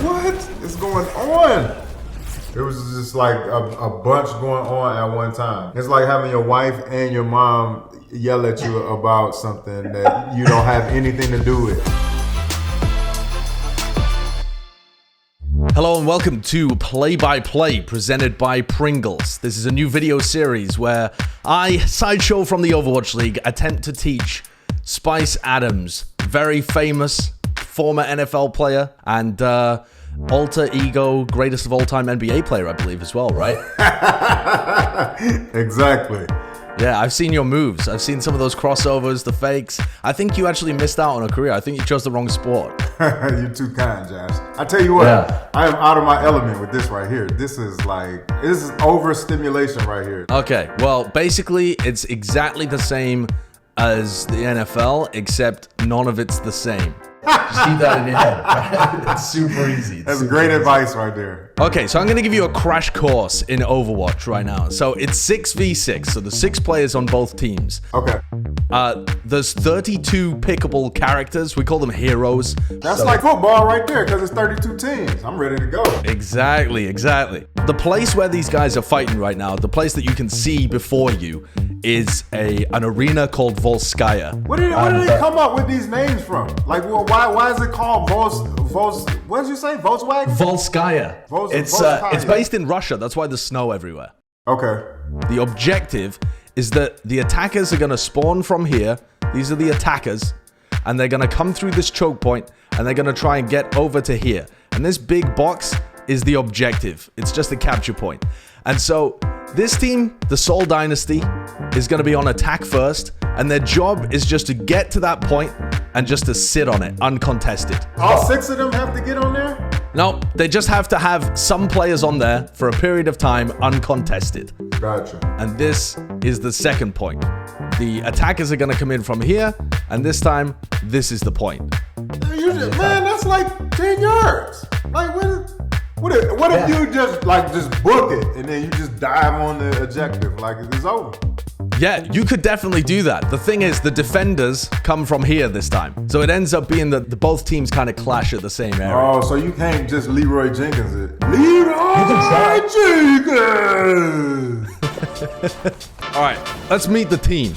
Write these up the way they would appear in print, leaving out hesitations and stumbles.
what is going on? It was just like a bunch going on at one time. It's like having your wife and your mom yell at you about something that you don't have anything to do with. Hello and welcome to Play by Play presented by Pringles. This is a new video series where I, Sideshow from the Overwatch League, attempt to teach Spice Adams, very famous former NFL player and alter ego greatest of all time NBA player, I believe as well, right? Exactly. Yeah, I've seen your moves. I've seen some of those crossovers, the fakes. I think you actually missed out on a career. I think you chose the wrong sport. You're too kind, Josh. I tell you what, yeah. I am out of my element with this right here. This is overstimulation right here. Okay, well, basically, it's exactly the same as the NFL, except none of it's the same. Just keep that in your head. Right? It's super easy. That's great advice right there. Okay, so I'm going to give you a crash course in Overwatch right now. So it's 6v6, so there's 6 players on both teams. Okay. There's 32 pickable characters. We call them heroes. That's like football right there, because it's 32 teams. I'm ready to go. Exactly. The place where these guys are fighting right now, the place that you can see before you, is an arena called Volskaya. Where did they come up with these names from? Like, well, why is it called what did you say? Volkswagen? Volskaya. It's based in Russia. That's why there's snow everywhere. Okay. The objective is that the attackers are going to spawn from here. These are the attackers. And they're going to come through this choke point. And they're going to try and get over to here. And this big box is the objective. It's just a capture point. And so this team, the Seoul Dynasty, is going to be on attack first. And their job is just to get to that point and just to sit on it, uncontested. All 6 of them have to get on there? No, they just have to have some players on there for a period of time, uncontested. Gotcha. And this is the second point. The attackers are going to come in from here, and this time, this is the point. Man, that's like 10 yards. Like, what if you just book it, and then you just dive on the objective like it's over? Yeah, you could definitely do that. The thing is, the defenders come from here this time. So it ends up being that both teams kind of clash at the same area. Oh, so you can't just Leroy Jenkins it. Leroy Jenkins! All right, let's meet the team.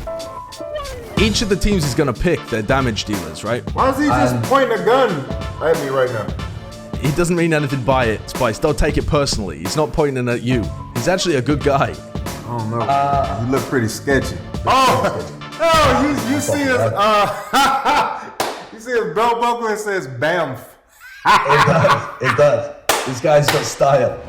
Each of the teams is going to pick their damage dealers, right? Why is he just pointing a gun at me right now? He doesn't mean anything by it, Spice. Don't take it personally. He's not pointing at you. He's actually a good guy. I don't know. You look pretty sketchy. You see his you see his belt buckle and says BAMF. It does. This guy's got style.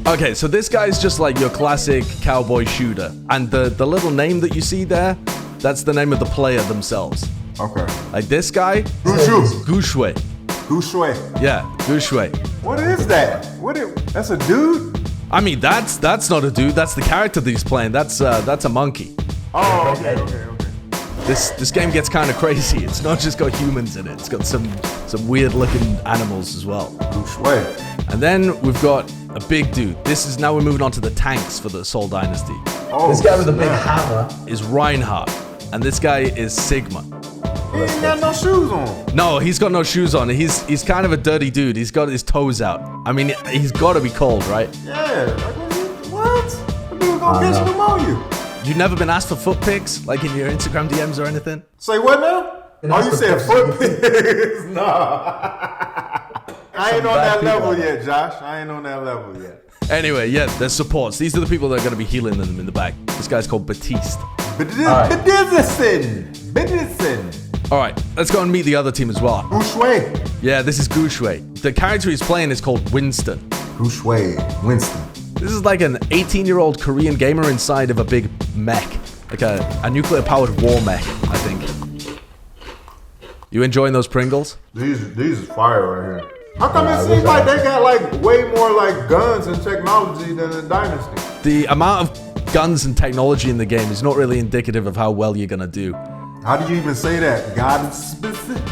Okay, so this guy's just like your classic cowboy shooter. And the little name that you see there, that's the name of the player themselves. Okay. Like this guy? Gushue. Gushue. Yeah, Gushue. What is that? That's a dude? I mean, that's not a dude. That's the character that he's playing. That's a monkey. Oh, okay. This game gets kind of crazy. It's not just got humans in it. It's got some weird looking animals as well. Gushue. And then we've got a big dude. Now we're moving on to the tanks for the Seoul Dynasty. Oh, this guy with a big hammer is Reinhardt, and this guy is Sigma. He ain't got no shoes on. No, he's got no shoes on. He's kind of a dirty dude. He's got his toes out. I mean, he's got to be cold, right? Yeah. What? The dude gonna catch pneumonia. You never been asked for foot pics, like in your Instagram DMs or anything? Say what now? You said foot pics? Nah. I ain't on that level yet, Josh. I ain't on that level yet. Anyway, yeah, there's supports. These are the people that are going to be healing them in the back. This guy's called Batiste. Bedison. All right, let's go and meet the other team as well. Gushue. Yeah, this is Gushue. The character he's playing is called Winston. Gushue. Winston. This is like an 18-year-old Korean gamer inside of a big mech. Like a nuclear-powered war mech, I think. You enjoying those Pringles? These is fire right here. How come it seems like they got like way more like guns and technology than the Dynasty? The amount of guns and technology in the game is not really indicative of how well you're gonna do. How do you even say that? Godspeed?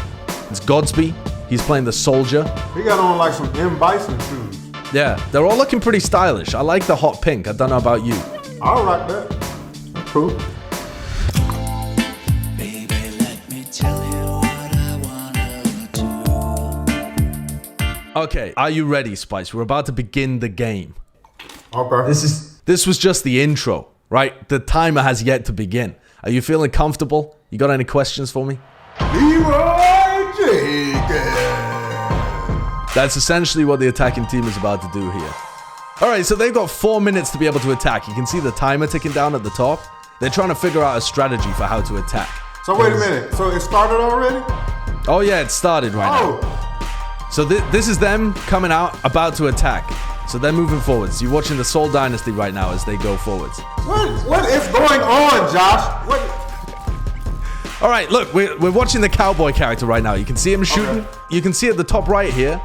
It's Godspeed. He's playing the soldier. He got on like some M. Bison shoes. Yeah, they're all looking pretty stylish. I like the hot pink. I don't know about you. I like that. That's cool. Baby, let me tell you what I wanna Okay, are you ready, Spice? We're about to begin the game. Okay. This was just the intro, right? The timer has yet to begin. Are you feeling comfortable? You got any questions for me? Leroy Jenkins. That's essentially what the attacking team is about to do here. All right, so they've got 4 minutes to be able to attack. You can see the timer ticking down at the top. They're trying to figure out a strategy for how to attack. So wait a minute. So it started already? Oh yeah, it started right now. So this is them coming out, about to attack. So they're moving forwards. You're watching the Soul Dynasty right now as they go forwards. What is going on, Josh? What? All right, look, we're watching the cowboy character right now. You can see him shooting. Okay. You can see at the top right here,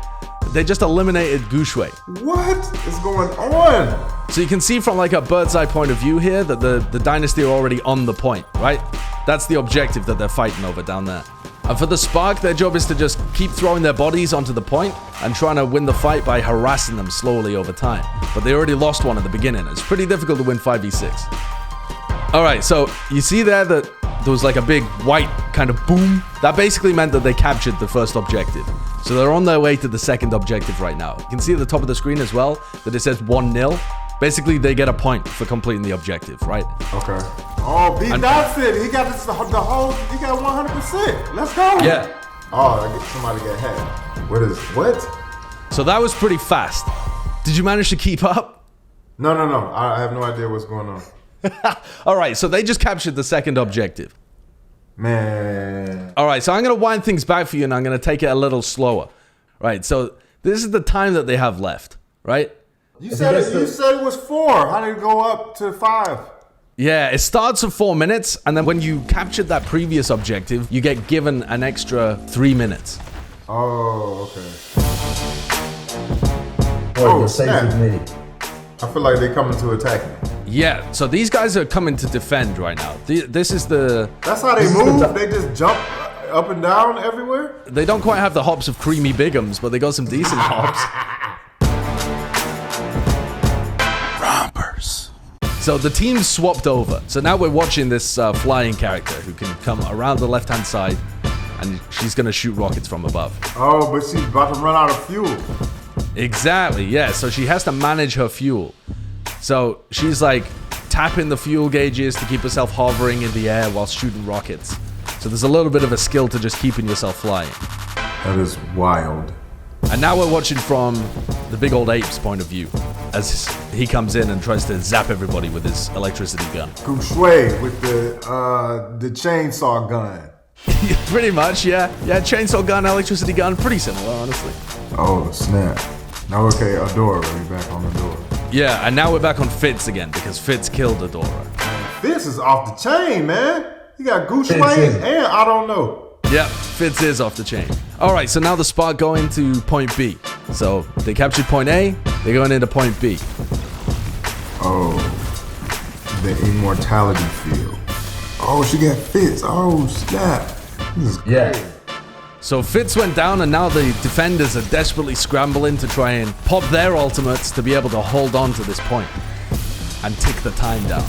they just eliminated Gushui. What is going on? So you can see from like a bird's eye point of view here that the Dynasty are already on the point, right? That's the objective that they're fighting over down there. And for the Spark, their job is to just keep throwing their bodies onto the point and trying to win the fight by harassing them slowly over time. But they already lost one at the beginning. It's pretty difficult to win 5v6. All right, so you see there that there was like a big white kind of boom. That basically meant that they captured the first objective. So they're on their way to the second objective right now. You can see at the top of the screen as well that it says 1-0. Basically, they get a point for completing the objective, right? Okay. Oh, B. Dotson, he got the whole, he got 100%. Let's go. Yeah. Oh, somebody got hacked. What? So that was pretty fast. Did you manage to keep up? No. I have no idea what's going on. All right, so they just captured the second objective. Man. All right, so I'm going to wind things back for you, and I'm going to take it a little slower. Right, so this is the time that they have left, right? You said it was 4. How did it go up to 5? Yeah, it starts at 4 minutes, and then when you captured that previous objective, you get given an extra 3 minutes. Oh, okay. Oh, you're safe with me. I feel like they're coming to attack me. Yeah, so these guys are coming to defend right now. This is the... That's how they move? They just jump up and down everywhere? They don't quite have the hops of Creamy Bigums, but they got some decent hops. Rompers. So the team's swapped over. So now we're watching this flying character who can come around the left-hand side, and she's going to shoot rockets from above. Oh, but she's about to run out of fuel. Exactly, yeah. So she has to manage her fuel. So she's like tapping the fuel gauges to keep herself hovering in the air while shooting rockets. So there's a little bit of a skill to just keeping yourself flying. That is wild. And now we're watching from the big old ape's point of view as he comes in and tries to zap everybody with his electricity gun. Gushui with the chainsaw gun. Pretty much, yeah. Yeah, chainsaw gun, electricity gun, pretty similar, honestly. Oh, snap. Now, okay, Adora, we're back on Adora. Yeah, and now we're back on Fitz again because Fitz killed Adora. This is off the chain, man. You got Gushui and I don't know. Yep, Fitz is off the chain. All right, so now the Spark going to point B. So they captured point A, they're going into point B. Oh, the immortality field. Oh, she got Fitz. Oh, snap. This is Yeah. So Fitz went down, and now the defenders are desperately scrambling to try and pop their ultimates to be able to hold on to this point and tick the time down.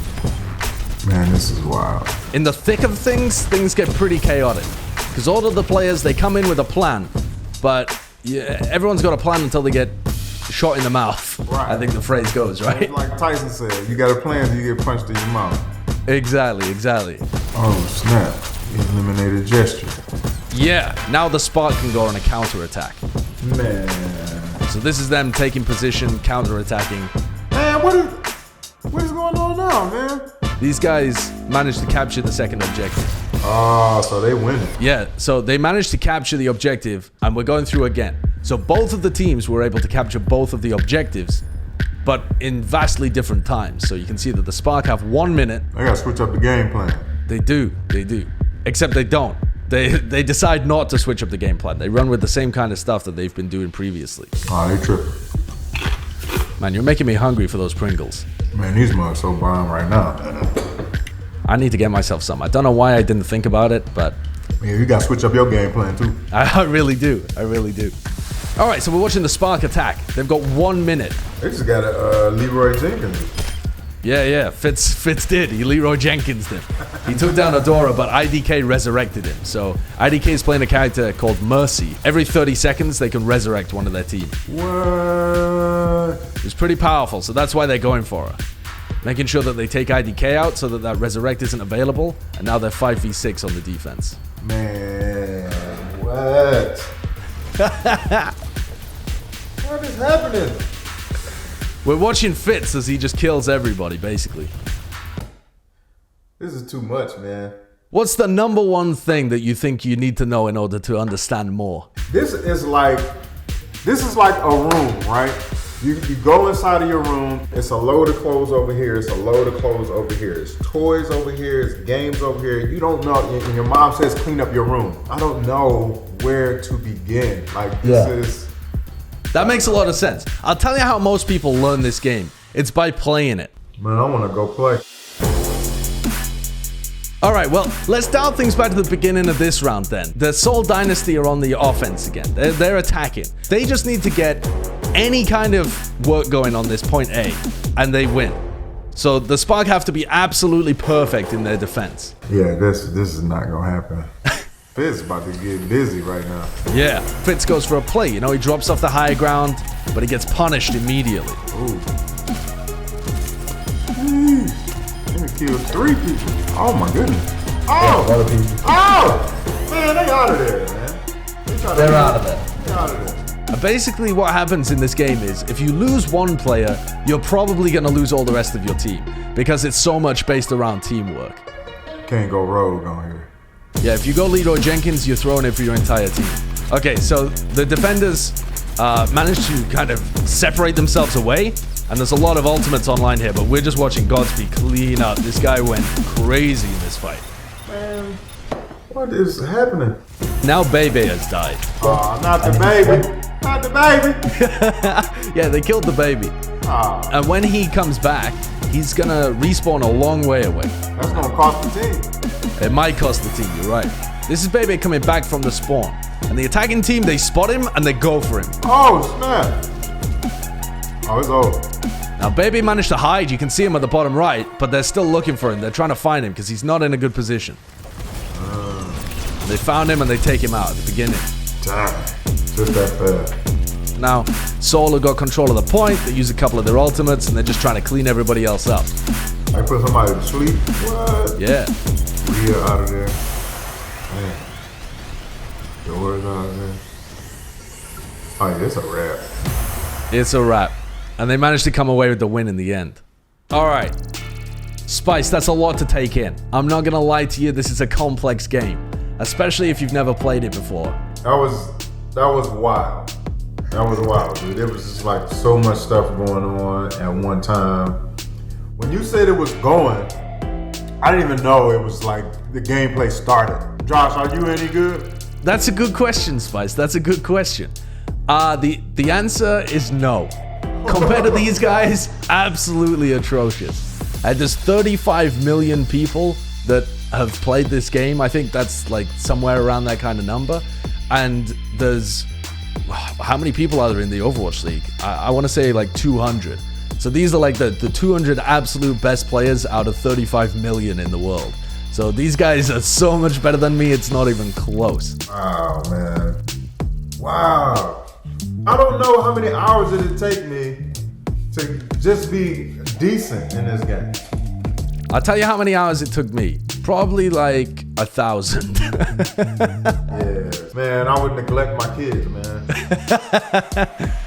Man, this is wild. In the thick of things get pretty chaotic. Because all of the players, they come in with a plan, but yeah, everyone's got a plan until they get shot in the mouth. Right. I think the phrase goes, right? Like Tyson said, you got a plan till you get punched in your mouth. Exactly. Oh, snap. Eliminated gesture. Yeah, now the Spark can go on a counter-attack. Man. So this is them taking position, counter-attacking. Man, what is going on now, man? These guys managed to capture the second objective. Oh, so they win it. Yeah, so they managed to capture the objective, and we're going through again. So both of the teams were able to capture both of the objectives, but in vastly different times. So you can see that the Spark have 1 minute. I gotta switch up the game plan. They do. Except they don't. They decide not to switch up the game plan. They run with the same kind of stuff that they've been doing previously. Oh, they tripping. Man, you're making me hungry for those Pringles. Man, these mugs so bomb right now. I need to get myself some. I don't know why I didn't think about it, but... Yeah, you gotta switch up your game plan too. I really do. All right, so we're watching the Spark attack. They've got 1 minute. They just got a Leroy Jenkins. Yeah. Fitz did. He Leroy Jenkins did. He took down Adora, but IDK resurrected him. So IDK is playing a character called Mercy. Every 30 seconds, they can resurrect one of their team. What? It's pretty powerful, so that's why they're going for her. Making sure that they take IDK out so that resurrect isn't available, and now they're 5v6 on the defense. Man, what? What is happening? We're watching Fitz as he just kills everybody, basically. This is too much, man. What's the number one thing that you think you need to know in order to understand more? This is like a room, right? You go inside of your room, it's a load of clothes over here, it's a load of clothes over here, it's toys over here, it's games over here. You don't know, and your mom says clean up your room. I don't know where to begin. Like, this is... That makes a lot of sense. I'll tell you how most people learn this game. It's by playing it. Man, I want to go play. All right, well, let's dial things back to the beginning of this round then. The Seoul Dynasty are on the offense again. They're attacking. They just need to get any kind of work going on this point A, and they win. So the Spark have to be absolutely perfect in their defense. Yeah, this is not going to happen. Fitz is about to get busy right now. Yeah, Fitz goes for a play. You know, he drops off the high ground, but he gets punished immediately. Ooh. He killed 3 people. Oh my goodness. Oh! Oh! Man, they out of there, man. They're out of there. They're out of there. Basically, what happens in this game is if you lose one player, you're probably going to lose all the rest of your team because it's so much based around teamwork. Can't go rogue on here. Yeah, if you go Leroy Jenkins, you're throwing it for your entire team. Okay, so the defenders managed to kind of separate themselves away, and there's a lot of ultimates online here, but we're just watching Godspeed clean up. This guy went crazy in this fight. Man, what is happening? Now Bebe has died. Oh, not the baby. Not the baby. Yeah, they killed the baby. Oh, And when he comes back, he's gonna respawn a long way away. that's going to cost the team. It might cost the team, you're right. This is Bebe coming back from the spawn. And the attacking team, they spot him and they go for him. Oh, snap. Oh, it's over. Now, Bebe managed to hide. You can see him at the bottom right, but they're still looking for him. They're trying to find him because he's not in a good position. They found him and they take him out at the beginning. Damn. Just that fast. Now, Seoul have got control of the point. They use a couple of their ultimates and they're just trying to clean everybody else up. I put somebody to sleep. What? Yeah. We are out of there. Man. Doors out of there. Oh, yeah, it's a wrap. It's a wrap. And they managed to come away with the win in the end. All right. Spice, that's a lot to take in. I'm not going to lie to you. This is a complex game, especially if you've never played it before. That was wild. That was wild, dude. There was just like so much stuff going on at one time. When you said it was going, I didn't even know it was like the gameplay started. Josh, are you any good? That's a good question, Spice. That's a good question. The answer is no. Compared to these guys, absolutely atrocious. There's 35 million people that have played this game. I think that's like somewhere around that kind of number. And there's, how many people are there in the Overwatch League? I want to say like 200. So these are like the 200 absolute best players out of 35 million in the world. So these guys are so much better than me, it's not even close. Wow, man. Wow. I don't know how many hours did it take me to just be decent in this game. I'll tell you how many hours it took me. Probably like 1,000. Yeah, man, I would neglect my kids, man.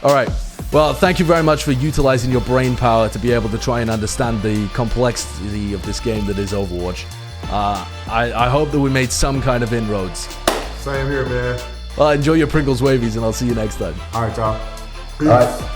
All right. Well, thank you very much for utilizing your brain power to be able to try and understand the complexity of this game that is Overwatch. I hope that we made some kind of inroads. Same here, man. Well, enjoy your Pringles wavies, and I'll see you next time. All right, y'all. Peace. All right.